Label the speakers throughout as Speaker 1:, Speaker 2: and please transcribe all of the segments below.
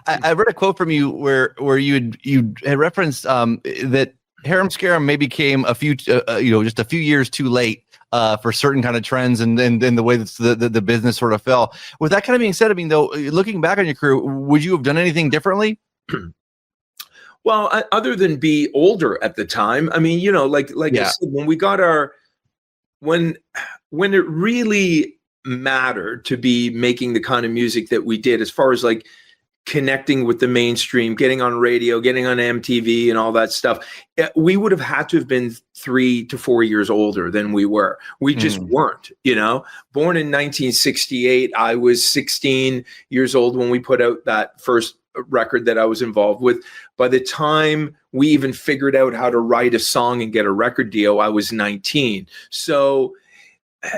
Speaker 1: I read a quote from you where you had referenced that Harem Scarem maybe came a few just a few years too late for certain kind of trends, and then the way that the business sort of fell. With that kind of being said, I mean, though, looking back on your career, would you have done anything differently?
Speaker 2: Well, other than be older at the time, I mean, like I said, when we got when it really mattered to be making the kind of music that we did, as far as like connecting with the mainstream, getting on radio, getting on MTV and all that stuff, we would have had to have been 3 to 4 years older than we were. We just weren't, Born in 1968, I was 16 years old when we put out that first record that I was involved with. By the time we even figured out how to write a song and get a record deal, I was 19. So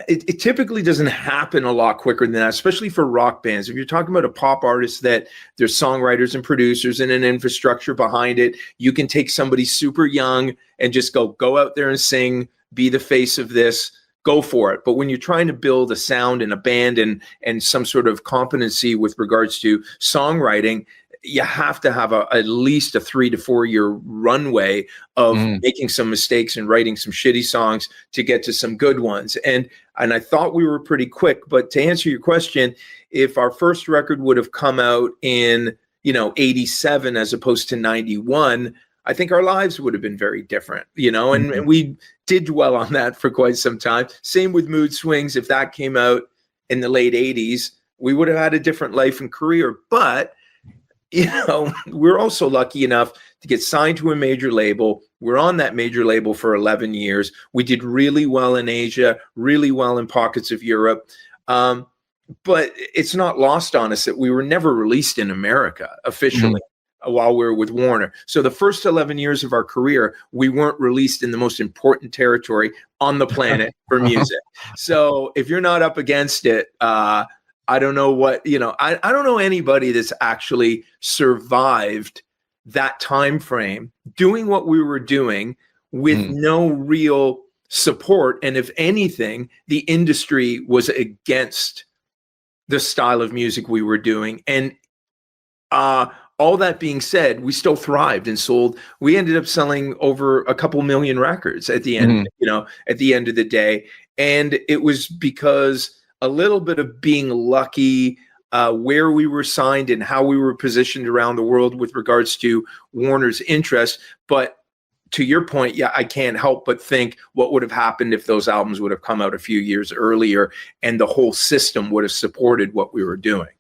Speaker 2: it typically doesn't happen a lot quicker than that, especially for rock bands. If you're talking about a pop artist that there's songwriters and producers and an infrastructure behind it, you can take somebody super young and just go out there and sing, be the face of this, go for it. But when you're trying to build a sound and a band and some sort of competency with regards to songwriting, you have to have at least a 3 to 4 year runway of making some mistakes and writing some shitty songs to get to some good ones. And I thought we were pretty quick, but to answer your question, if our first record would have come out in, 87 as opposed to 91, I think our lives would have been very different, and we did dwell on that for quite some time. Same with Mood Swings. If that came out in the late 80s, we would have had a different life and career. But we're also lucky enough to get signed to a major label. We're on that major label for 11 years. We did really well in Asia, really well in pockets of Europe. But it's not lost on us that we were never released in America officially while we were with Warner. So the first 11 years of our career, we weren't released in the most important territory on the planet for music. So if you're not up against it, I don't know what, I don't know anybody that's actually survived that time frame doing what we were doing with no real support. And if anything, the industry was against the style of music we were doing. And all that being said, we still thrived and sold. We ended up selling over a couple million records at the end, at the end of the day. And it was because a little bit of being lucky, where we were signed and how we were positioned around the world with regards to Warner's interest. But to your point, I can't help but think what would have happened if those albums would have come out a few years earlier and the whole system would have supported what we were doing.